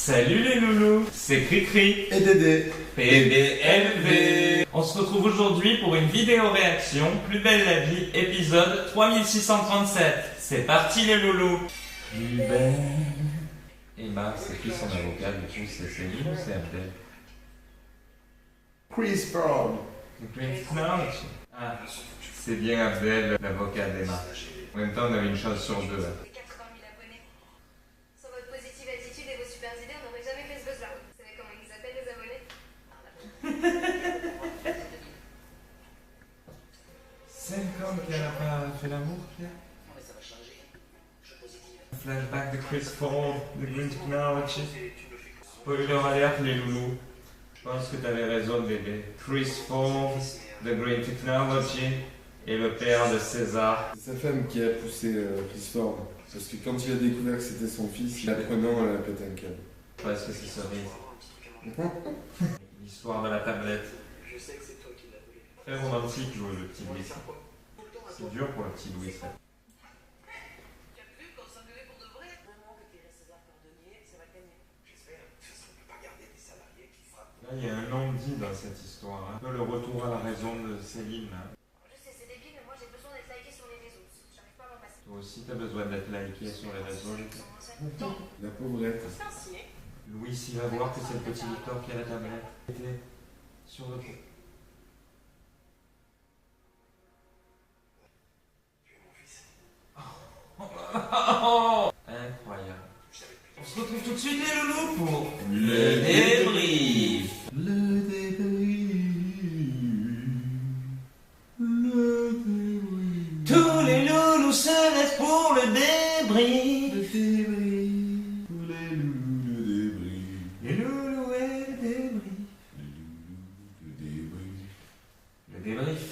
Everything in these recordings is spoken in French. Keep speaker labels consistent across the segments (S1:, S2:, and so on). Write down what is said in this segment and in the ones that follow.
S1: Salut les loulous, c'est Cricri
S2: et Dédé
S1: PBLV. On se retrouve aujourd'hui pour une vidéo réaction Plus belle la vie, épisode 3637. C'est parti les loulous. Plus belle. Emma, c'est qui son avocat du coup? C'est Céline ou c'est Abdel?
S2: Chris Brown.
S1: Ah, c'est bien Abdel, l'avocat d'Emma. En même temps, on avait une chance sur deux.
S3: 80 000 abonnés. Sans votre positive attitude et vos super idées, on n'aurait jamais fait ce buzz-là. Vous savez comment ils nous appellent les abonnés?
S1: 5 ans qu'elle n'a pas fait l'amour, Pierre.
S4: Non mais ça va changer. Je suis positive.
S1: Flashback de Chris Ford, de Green Technology. Spoiler alert les loulous. Je pense que tu avais raison bébé. Chris Ford, de Green Technology, et le père de César.
S2: C'est sa femme qui a poussé Chris Ford. Parce que quand il a découvert que c'était son fils, l'apprenant, elle a pété un câble.
S1: Parce que c'est cerise. L'histoire de la tablette.
S4: Je sais que c'est toi qui l'as voulu.
S1: Très romantique le petit Louis. C'est dur pour le petit Louis ça.
S4: Tu as vu quand ça devait pour de vrai? Vraiment que tu es César cordonnier, ça va gagner. J'espère. De toute façon, on ne peut pas garder des salariés qui frappent.
S1: Là il y a un non-dit dans cette histoire. Un peu le retour à la raison de Céline. Là.
S3: Je sais, c'est débile, mais moi j'ai besoin d'être liké sur les réseaux. J'arrive pas à m'en passer.
S1: Toi aussi t'as besoin d'être liké sur les réseaux.
S2: La pauvrette.
S1: Louis il va voir que c'est le petit Victor qui a la tablette. Sur le coup. Incroyable. On se retrouve tout de suite les loulous pour le débrief.
S2: Le débrief. Le débrief.
S1: Tous les loulous se lèvent pour le débrief.
S2: Le débrief. Pour les loulous, le débrief.
S1: Les loulous et le débrief.
S2: Les loulous, le débrief.
S1: Le débrief.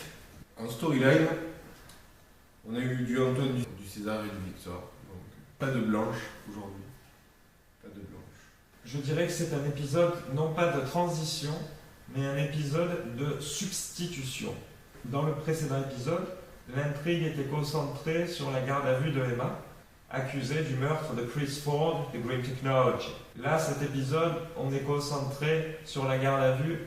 S2: En storyline, on a eu du Antoine, du César et du Victor. Donc, pas de blanche aujourd'hui. Pas de blanche.
S1: Je dirais que c'est un épisode non pas de transition, mais un épisode de substitution. Dans le précédent épisode, l'intrigue était concentrée sur la garde à vue de Emma, accusée du meurtre de Chris Ford de Green Technology. Là, cet épisode, on est concentré sur la garde à vue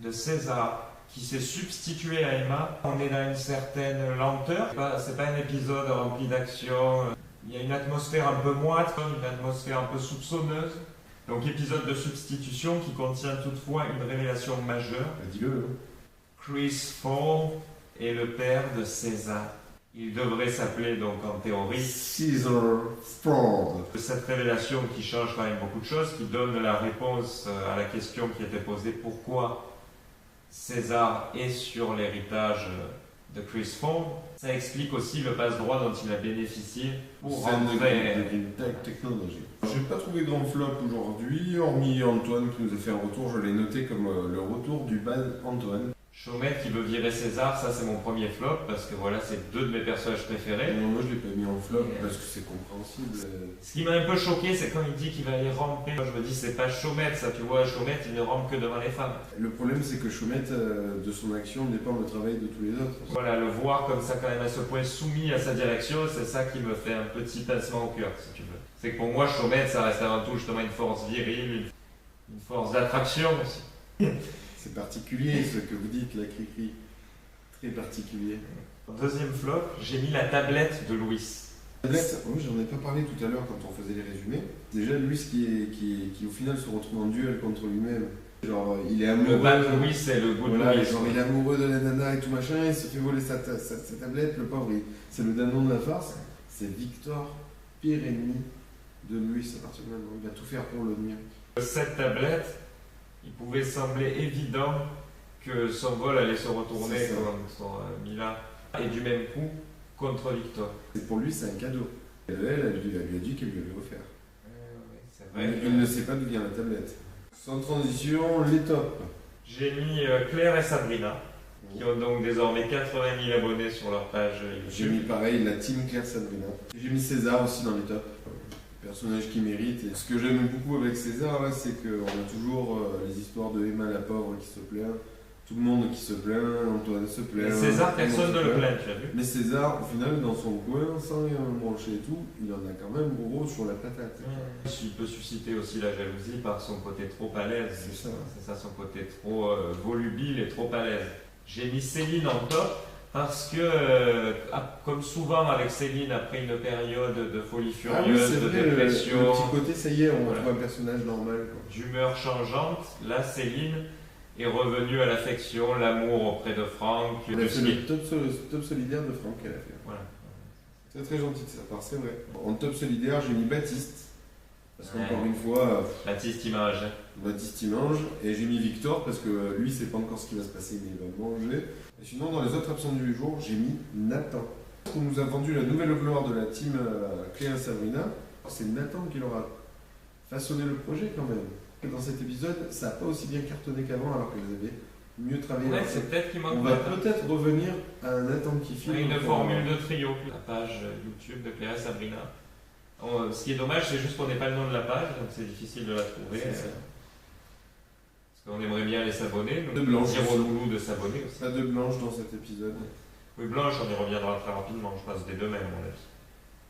S1: de César, qui s'est substitué à Emma. On est dans une certaine lenteur. C'est pas un épisode rempli d'action. Il y a une atmosphère un peu moite, une atmosphère un peu soupçonneuse. Donc épisode de substitution qui contient toutefois une révélation majeure.
S2: Bah, dis-le.
S1: Chris Ford est le père de César. Il devrait s'appeler donc en théorie
S2: César Ford.
S1: cette révélation qui change quand même beaucoup de choses, qui donne la réponse à la question qui était posée pourquoi César est sur l'héritage de Chris Ford. Ça explique aussi le passe-droit dont il a bénéficié pour rentrer.
S2: Technologie. J'ai pas trouvé grand flop aujourd'hui, hormis Antoine qui nous a fait un retour. Je l'ai noté comme le retour du bad Antoine.
S1: Chaumette qui veut virer César, ça c'est mon premier flop parce que voilà, c'est deux de mes personnages préférés.
S2: Non, moi je l'ai pas mis en flop parce que c'est compréhensible.
S1: Ce qui m'a un peu choqué, c'est quand il dit qu'il va aller ramper. Moi je me dis, c'est pas Chaumette ça, tu vois, Chaumette il ne rampe que devant les femmes.
S2: Le problème c'est que Chaumette, de son action, dépend le travail de tous les autres.
S1: Voilà, le voir comme ça quand même à ce point soumis à sa direction, c'est ça qui me fait un petit pincement au cœur, si tu veux. C'est que pour moi, Chaumette, ça reste avant tout justement une force virile, une force d'attraction aussi.
S2: C'est particulier ce que vous dites, la Cricri. Très particulier.
S1: Deuxième flop, j'ai mis la tablette de Louis.
S2: Tablette, oui, j'en ai pas parlé tout à l'heure quand on faisait les résumés. Déjà, Louis qui au final se retrouve en duel contre lui-même. Genre, il est amoureux.
S1: Le bas de Louis, c'est le goût de
S2: Voilà,
S1: Louis.
S2: genre, il est amoureux de la nana et tout machin, il se fait voler sa tablette, le pauvre, c'est le dindon de la farce. C'est Victor, pire ennemi de Louis à partir de maintenant. Il va tout faire pour le nuire.
S1: Cette tablette, il pouvait sembler évident que son vol allait se retourner contre Mila et du même coup contre Victor.
S2: Et pour lui, c'est un cadeau. Et elle lui a dit qu'elle lui avait offert.
S1: C'est vrai.
S2: Il ne sait pas d'où vient la tablette. Sans transition, les tops.
S1: J'ai mis Claire et Sabrina, qui ont donc désormais 80 000 abonnés sur leur page
S2: J'ai
S1: YouTube.
S2: mis pareil la team Claire Sabrina. J'ai mis César aussi dans les tops. Personnage qui mérite. Et ce que j'aime beaucoup avec César, là, c'est qu'on a toujours les histoires de Emma la pauvre qui se plaint, tout le monde qui se plaint, Antoine se plaint.
S1: César,
S2: tout le monde
S1: personne
S2: se
S1: ne le
S2: plaint.
S1: plaint, tu as vu?
S2: Mais César, au final, dans son coin, sans rien brancher et tout, il en a quand même gros sur la patate.
S1: Il peut susciter aussi la jalousie par son côté trop à l'aise.
S2: C'est ça.
S1: C'est ça, son côté trop volubile et trop à l'aise. J'ai mis Céline en top parce que, comme souvent avec Céline, après une période de folie
S2: Ah oui,
S1: furieuse,
S2: c'est
S1: de
S2: vrai, le
S1: dépression,
S2: petit côté, ça y est, on
S1: Voilà.
S2: retrouve un personnage normal. Quoi.
S1: d'humeur changeante, là, Céline est revenue à l'affection, l'amour auprès de Franck.
S2: On a fait le top solidaire de Franck qu'elle a fait.
S1: Voilà.
S2: C'est très gentil de sa part, c'est vrai. En top solidaire, j'ai mis Baptiste. Parce
S1: Ouais.
S2: qu'encore une fois,
S1: Baptiste Image.
S2: Baptiste il mange. Et j'ai mis Victor parce que lui, c'est pas encore ce qui va se passer, mais il va manger. Et sinon, dans les autres absents du jour, j'ai mis Nathan. On nous a vendu la nouvelle gloire de la team Cléa Sabrina. C'est Nathan qui leur a façonné le projet quand même. Et dans cet épisode, ça n'a pas aussi bien cartonné qu'avant alors qu'elles avaient mieux travaillé.
S1: Ouais,
S2: leur
S1: c'est peut-être qu'il manque
S2: On va
S1: Nathan.
S2: peut-être revenir à un Nathan qui filme.
S1: Une
S2: encore.
S1: formule de trio. La page YouTube de Cléa Sabrina. Ce qui est dommage, c'est juste qu'on n'ait pas le nom de la page, donc c'est difficile de la trouver.
S2: C'est ça.
S1: Parce qu'on aimerait bien les s'abonner.
S2: De
S1: Nous
S2: Blanche
S1: dire aux
S2: aussi.
S1: loulous de s'abonner aussi.
S2: Pas de blanche dans cet épisode.
S1: Oui, Blanche, on y reviendra très rapidement, je pense, dès demain, à mon avis.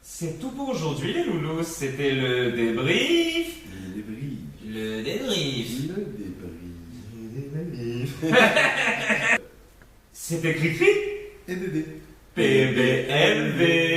S1: C'est tout pour aujourd'hui, les loulous. C'était le débrief.
S2: Les débris.
S1: Le débrief.
S2: Le débris.
S1: C'était Cricri.
S2: Et Dédé.
S1: PBLV.